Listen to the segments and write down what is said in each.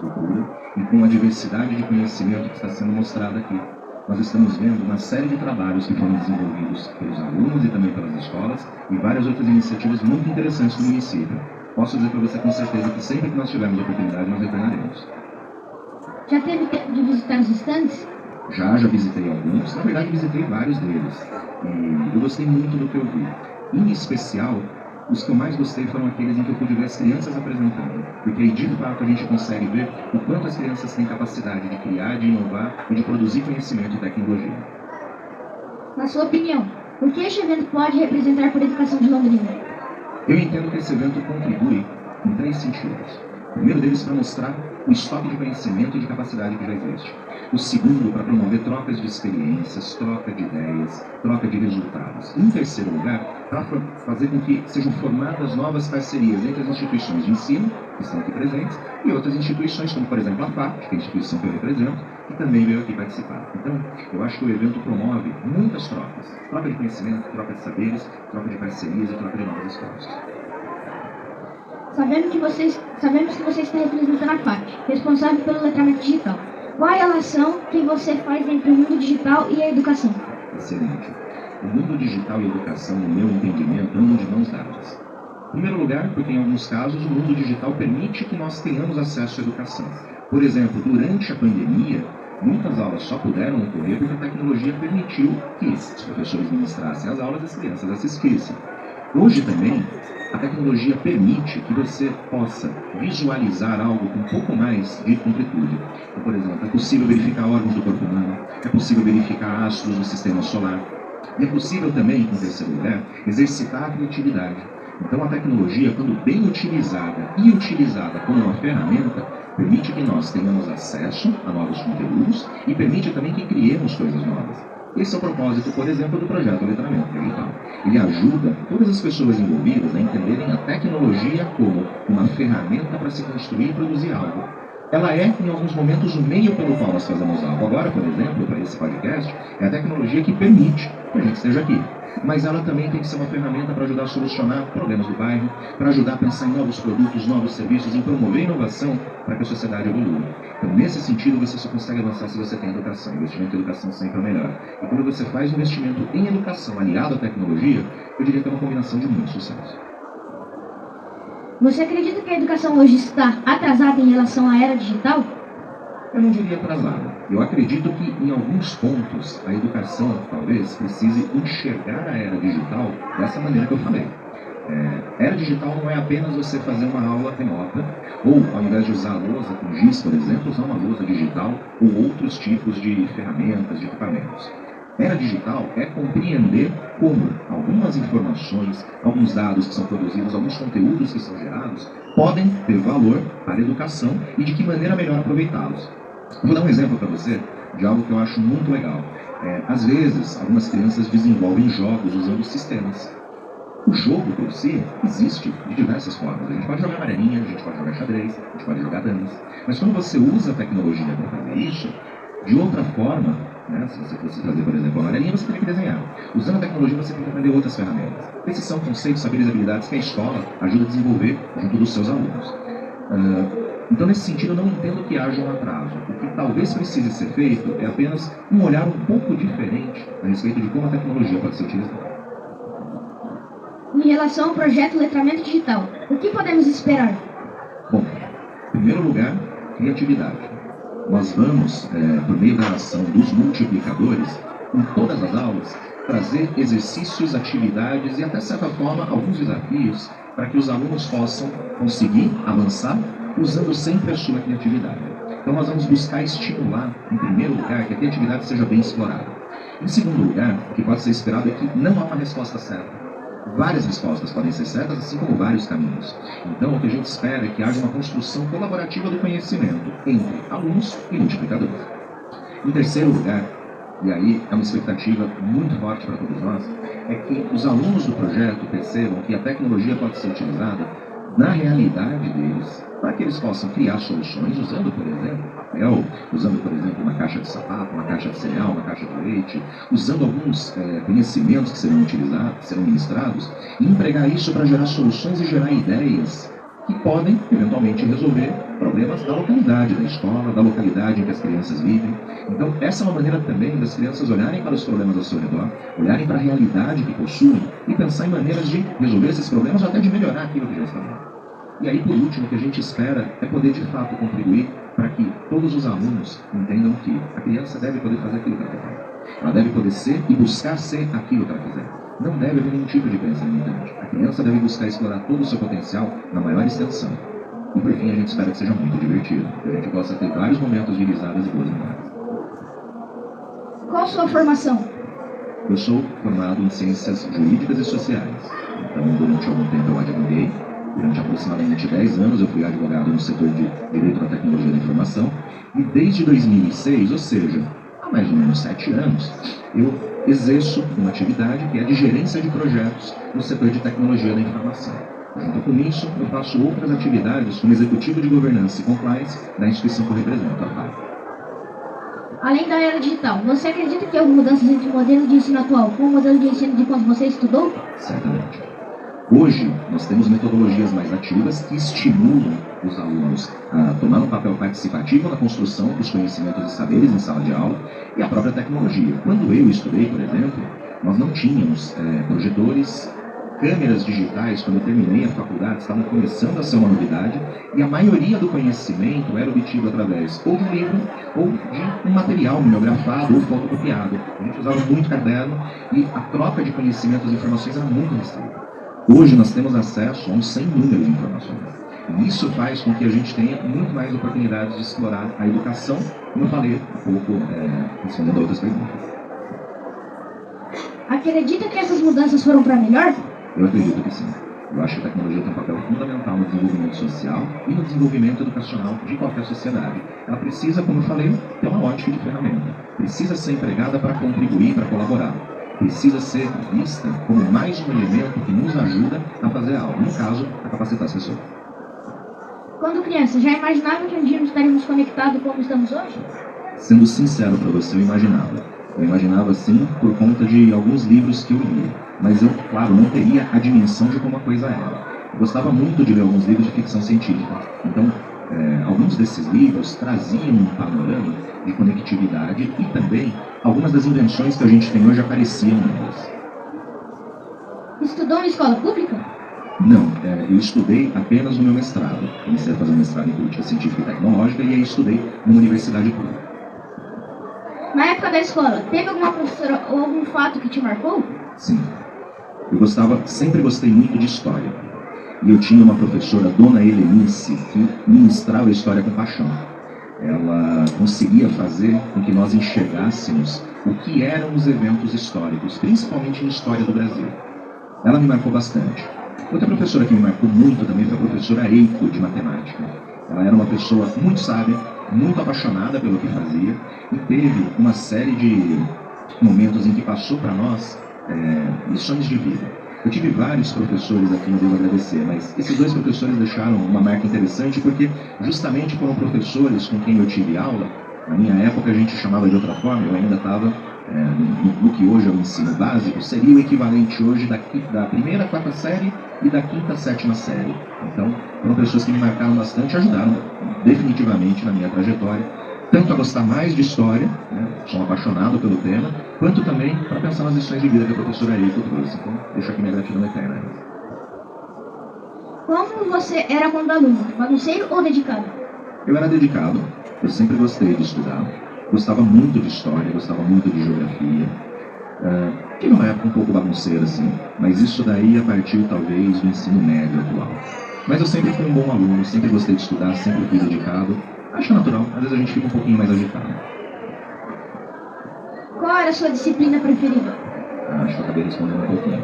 cultura e com a diversidade de conhecimento que está sendo mostrada aqui. Nós estamos vendo uma série de trabalhos que foram desenvolvidos pelos alunos e também pelas escolas e várias outras iniciativas muito interessantes do município. Posso dizer para você com certeza que sempre que nós tivermos oportunidade, nós retornaremos. Já teve tempo de visitar os estandes? Já visitei alguns, na verdade visitei vários deles. E eu gostei muito do que eu vi. Em especial, os que eu mais gostei foram aqueles em que eu pude ver as crianças apresentando. Porque aí de fato a gente consegue ver o quanto as crianças têm capacidade de criar, de inovar e de produzir conhecimento e tecnologia. Na sua opinião, o que este evento pode representar para a educação de Londrina? Eu entendo que esse evento contribui em 3 sentidos. O primeiro deles para mostrar o estoque de conhecimento e de capacidade que já existe. O segundo, para promover trocas de experiências, troca de ideias, troca de resultados. Em terceiro lugar, para fazer com que sejam formadas novas parcerias entre as instituições de ensino, que estão aqui presentes, e outras instituições, como por exemplo a FAP, que é a instituição que eu represento, que também veio aqui participar. Então, eu acho que o evento promove muitas trocas. Troca de conhecimento, troca de saberes, troca de parcerias e troca de novos esforços. Sabemos que você está representando a FAP, responsável pelo letramento digital. Qual a relação que você faz entre o mundo digital e a educação? Excelente. O mundo digital e a educação, no meu entendimento, andam de mãos dadas. Em primeiro lugar, porque em alguns casos o mundo digital permite que nós tenhamos acesso à educação. Por exemplo, durante a pandemia, muitas aulas só puderam ocorrer porque a tecnologia permitiu que os professores ministrassem as aulas e as crianças assistissem. Hoje também, a tecnologia permite que você possa visualizar algo com um pouco mais de completude. Então, por exemplo, é possível verificar órgãos do corpo humano, é possível verificar astros do sistema solar, e é possível também, em terceiro lugar, exercitar a criatividade. Então, a tecnologia, quando bem utilizada e utilizada como uma ferramenta, permite que nós tenhamos acesso a novos conteúdos e permite também que criemos coisas novas. Esse é o propósito, por exemplo, do projeto Letramento Digital. Ele ajuda todas as pessoas envolvidas a entenderem a tecnologia como uma ferramenta para se construir e produzir algo. Ela é, em alguns momentos, o meio pelo qual nós fazemos algo. Agora, por exemplo, para esse podcast, é a tecnologia que permite que a gente esteja aqui. Mas ela também tem que ser uma ferramenta para ajudar a solucionar problemas do bairro, para ajudar a pensar em novos produtos, novos serviços, em promover inovação para que a sociedade evolua. Então, nesse sentido, você só consegue avançar se você tem educação. Investimento em educação sempre é o melhor. E quando você faz um investimento em educação aliado à tecnologia, eu diria que é uma combinação de muito sucesso. Você acredita que a educação hoje está atrasada em relação à era digital? Eu não diria atrasada. Eu acredito que, em alguns pontos, a educação talvez precise enxergar a era digital dessa maneira que eu falei. Era digital não é apenas você fazer uma aula remota, ou ao invés de usar a lousa com giz, por exemplo, usar uma lousa digital ou outros tipos de ferramentas, de equipamentos. Era digital é compreender como algumas informações, alguns dados que são produzidos, alguns conteúdos que são gerados, podem ter valor para a educação e de que maneira melhor aproveitá-los. Vou dar um exemplo para você de algo que eu acho muito legal. Às vezes, algumas crianças desenvolvem jogos usando sistemas. O jogo, por si, existe de diversas formas. A gente pode jogar amarelinha, a gente pode jogar xadrez, a gente pode jogar damas. Mas quando você usa a tecnologia para fazer isso, de outra forma, né, se você fosse fazer, por exemplo, a amarelinha, você teria que desenhar. Usando a tecnologia, você tem que aprender outras ferramentas. Esses são conceitos, saberes e habilidades que a escola ajuda a desenvolver junto dos seus alunos. Então, nesse sentido, eu não entendo que haja um atraso. O que talvez precise ser feito é apenas um olhar um pouco diferente a respeito de como a tecnologia pode ser utilizada. Em relação ao projeto Letramento Digital, o que podemos esperar? Bom, em primeiro lugar, criatividade. Nós vamos, por meio da ação dos multiplicadores, em todas as aulas, trazer exercícios, atividades e até, de certa forma, alguns desafios para que os alunos possam conseguir avançar usando sempre a sua criatividade. Então nós vamos buscar estimular, em primeiro lugar, que a criatividade seja bem explorada. Em segundo lugar, o que pode ser esperado é que não há uma resposta certa. Várias respostas podem ser certas, assim como vários caminhos. Então, o que a gente espera é que haja uma construção colaborativa do conhecimento entre alunos e multiplicadores. Em terceiro lugar, e aí é uma expectativa muito forte para todos nós, é que os alunos do projeto percebam que a tecnologia pode ser utilizada na realidade deles, para que eles possam criar soluções usando, por exemplo, papel, usando, por exemplo, uma caixa de sapato, uma caixa de cereal, uma caixa de leite, usando alguns conhecimentos que serão utilizados, que serão ministrados, e empregar isso para gerar soluções e gerar ideias que podem, eventualmente, resolver problemas da localidade da escola, da localidade em que as crianças vivem. Então, essa é uma maneira também das crianças olharem para os problemas ao seu redor, olharem para a realidade que possuem e pensar em maneiras de resolver esses problemas ou até de melhorar aquilo que já está bom. E aí, por último, o que a gente espera é poder, de fato, contribuir para que todos os alunos entendam que a criança deve poder fazer aquilo que ela quer. Ela deve poder ser e buscar ser aquilo que ela quiser. Não deve haver nenhum tipo de crença limitante. A criança deve buscar explorar todo o seu potencial na maior extensão. E, por fim, a gente espera que seja muito divertido, que a gente possa ter vários momentos de risadas e boas memórias. Qual sua formação? Eu sou formado em Ciências Jurídicas e Sociais. Então, durante algum tempo eu advoguei. Durante aproximadamente 10 anos eu fui advogado no setor de Direito da Tecnologia da Informação. E desde 2006, ou seja, há mais ou menos 7 anos, eu exerço uma atividade que é de gerência de projetos no setor de Tecnologia da Informação. Junto com isso, eu faço outras atividades como executivo de governança e compliance da instituição que eu represento, a FAI. Além da era digital, você acredita que houve mudanças entre o modelo de ensino atual com o modelo de ensino de quando você estudou? Certamente. Hoje, nós temos metodologias mais ativas que estimulam os alunos a tomar um papel participativo na construção dos conhecimentos e saberes em sala de aula e a própria tecnologia. Quando eu estudei, por exemplo, nós não tínhamos projetores, câmeras digitais. Quando eu terminei a faculdade, estavam começando a ser uma novidade e a maioria do conhecimento era obtido através ou de um livro ou de um material mimeografado ou fotocopiado. A gente usava muito caderno e a troca de conhecimentos e informações era muito restrita. Hoje nós temos acesso a um sem número de informações. E isso faz com que a gente tenha muito mais oportunidades de explorar a educação, como eu falei há pouco, respondendo a outras perguntas. Acredita que essas mudanças foram para melhor? Eu acredito que sim. Eu acho que a tecnologia tem um papel fundamental no desenvolvimento social e no desenvolvimento educacional de qualquer sociedade. Ela precisa, como eu falei, ter uma ótica de ferramenta. Precisa ser empregada para contribuir, para colaborar. Precisa ser vista como mais um elemento que nos ajuda a fazer algo, no caso, a capacitar as pessoas. Quando criança, já imaginava que um dia nos estaríamos conectados como estamos hoje? Sendo sincero para você, eu imaginava. Eu imaginava sim por conta de alguns livros que eu li. Mas eu, claro, não teria a dimensão de como a coisa era. Eu gostava muito de ler alguns livros de ficção científica. Então, alguns desses livros traziam um panorama de conectividade e também algumas das invenções que a gente tem hoje apareciam nelas. Estudou em escola pública? Não, eu estudei apenas no meu mestrado. Comecei a fazer um mestrado em Política Científica e Tecnológica e aí estudei numa universidade pública. Na época da escola, teve alguma professora ou algum fato que te marcou? Sim. Eu sempre gostei muito de história. E eu tinha uma professora, Dona Helenice, que ministrava a história com paixão. Ela conseguia fazer com que nós enxergássemos o que eram os eventos históricos, principalmente em história do Brasil. Ela me marcou bastante. Outra professora que me marcou muito também foi a professora Eiko, de matemática. Ela era uma pessoa muito sábia, muito apaixonada pelo que fazia e teve uma série de momentos em que passou para nós lições de vida. Eu tive vários professores a quem eu devo agradecer, mas esses 2 professores deixaram uma marca interessante porque justamente foram professores com quem eu tive aula. Na minha época a gente chamava de outra forma, eu ainda estava no que hoje é o ensino básico, seria o equivalente hoje da primeira à 4ª série e da 5ª à 7ª série. Então, foram pessoas que me marcaram bastante e ajudaram definitivamente na minha trajetória, tanto a gostar mais de história, sou apaixonado pelo tema, quanto também para pensar nas lições de vida que a professora Eiko trouxe. Então, deixo aqui minha gratidão eterna. Como você era quando aluno? Bagunceiro ou dedicado? Eu era dedicado, eu sempre gostei de estudar, gostava muito de história, gostava muito de geografia. Tive uma época um pouco bagunceira, assim, mas isso daí a partir, talvez, do ensino médio atual. Mas eu sempre fui um bom aluno, sempre gostei de estudar, sempre fui dedicado. Acho natural, às vezes a gente fica um pouquinho mais agitado. Qual era a sua disciplina preferida? Acho que eu acabei respondendo um pouquinho.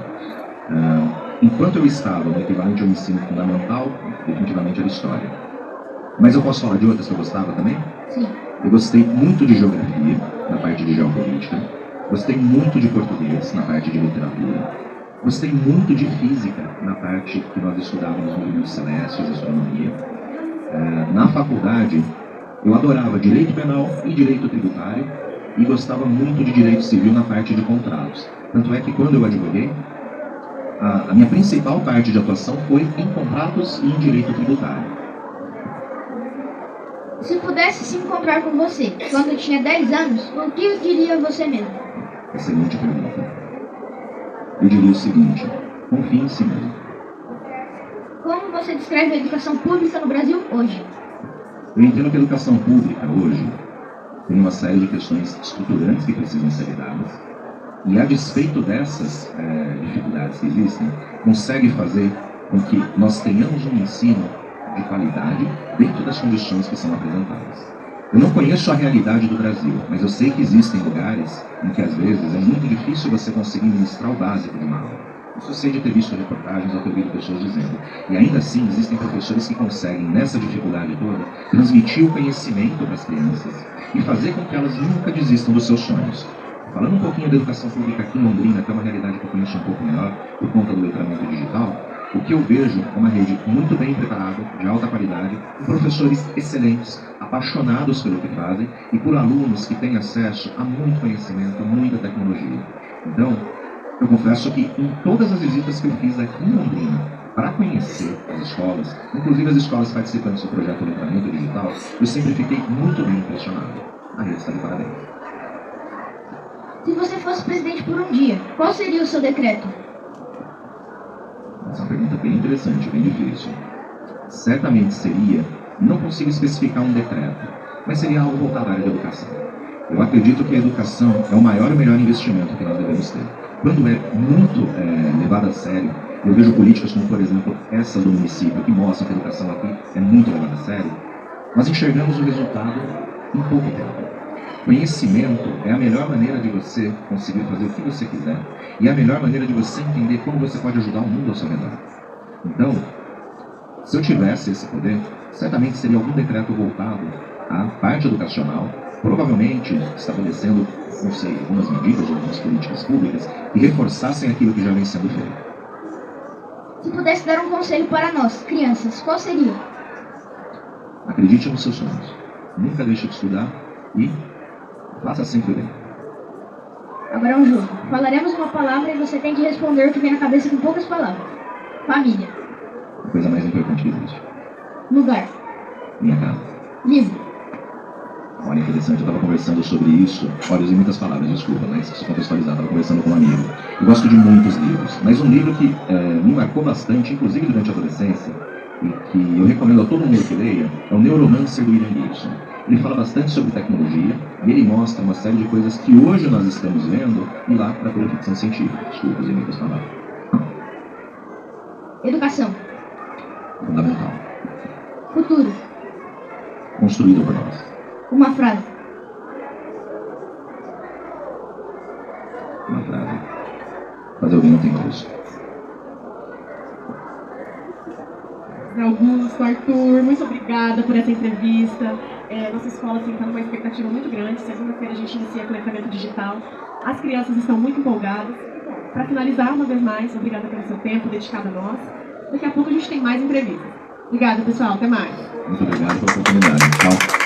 Enquanto eu estava no equivalente ao ensino fundamental, definitivamente era história. Mas eu posso falar de outras que eu gostava também? Sim. Eu gostei muito de geografia, na parte de geopolítica. Gostei muito de português, na parte de literatura. Gostei muito de física, na parte que nós estudávamos movimentos celestes, astronomia. Na faculdade, eu adorava direito penal e direito tributário e gostava muito de direito civil na parte de contratos. Tanto é que quando eu advoguei, a minha principal parte de atuação foi em contratos e em direito tributário. Se pudesse se encontrar com você quando tinha 10 anos, o que diria você mesmo? Excelente pergunta. Eu diria o seguinte: confie em si mesmo. Como você descreve a educação pública no Brasil hoje? Eu entendo que a educação pública hoje tem uma série de questões estruturantes que precisam ser lidadas, e a despeito dessas dificuldades que existem, consegue fazer com que nós tenhamos um ensino de qualidade dentro das condições que são apresentadas. Eu não conheço a realidade do Brasil, mas eu sei que existem lugares em que às vezes é muito difícil você conseguir ministrar o básico de uma aula. Isso eu sei de ter visto reportagens ou ter ouvido pessoas dizendo. E ainda assim existem professores que conseguem, nessa dificuldade toda, transmitir o conhecimento para as crianças e fazer com que elas nunca desistam dos seus sonhos. Falando um pouquinho da educação pública aqui em Londrina, que é uma realidade que eu conheço um pouco melhor por conta do letramento digital, o que eu vejo é uma rede muito bem preparada, de alta qualidade, com professores excelentes, apaixonados pelo que fazem e por alunos que têm acesso a muito conhecimento, muita tecnologia. Então, eu confesso que em todas as visitas que eu fiz aqui em Londrina, para conhecer as escolas, inclusive as escolas participantes do projeto Letramento Digital, eu sempre fiquei muito bem impressionado. A rede está de parabéns. Se você fosse presidente por um dia, qual seria o seu decreto? Essa é uma pergunta bem interessante, bem difícil. Certamente seria, não consigo especificar um decreto, mas seria algo voltado à área de educação. Eu acredito que a educação é o maior e melhor investimento que nós devemos ter. Quando é muito levado a sério, eu vejo políticas como, por exemplo, essa do município, que mostram que a educação aqui é muito levada a sério, nós enxergamos o resultado em pouco tempo. Conhecimento é a melhor maneira de você conseguir fazer o que você quiser e é a melhor maneira de você entender como você pode ajudar o mundo ao seu redor. Então, se eu tivesse esse poder, certamente seria algum decreto voltado à parte educacional, provavelmente estabelecendo, não sei, algumas medidas ou algumas políticas públicas que reforçassem aquilo que já vem sendo feito. Se pudesse dar um conselho para nós, crianças, qual seria? Acredite nos seus sonhos. Nunca deixe de estudar e faça sempre bem. Agora é um jogo. Falaremos uma palavra e você tem que responder o que vem na cabeça com poucas palavras. Família. A coisa mais importante que existe. Lugar. Minha casa. Livro. Olha, interessante, eu estava conversando sobre isso. Olha, usei muitas palavras, desculpa, mas se contextualizar, estava conversando com um amigo. Eu gosto de muitos livros, mas um livro que me marcou bastante, inclusive durante a adolescência, e que eu recomendo a todo mundo que leia, é o Neuromancer do William Gibson. Ele fala bastante sobre tecnologia e ele mostra uma série de coisas que hoje nós estamos vendo e lá para a ficção científica. Desculpa, usei muitas palavras. Educação. Fundamental. Futuro. Construído por nós. Uma frase. Uma frase. Fazer alguém não tem preço. Augusto, Arthur, muito obrigada por essa entrevista. Nossa escola está numa expectativa muito grande. Segunda-feira a gente inicia com o letramento digital. As crianças estão muito empolgadas. Para finalizar, uma vez mais, obrigada pelo seu tempo dedicado a nós. Daqui a pouco a gente tem mais entrevistas. Obrigada, pessoal. Até mais. Muito obrigado pela oportunidade. Tchau.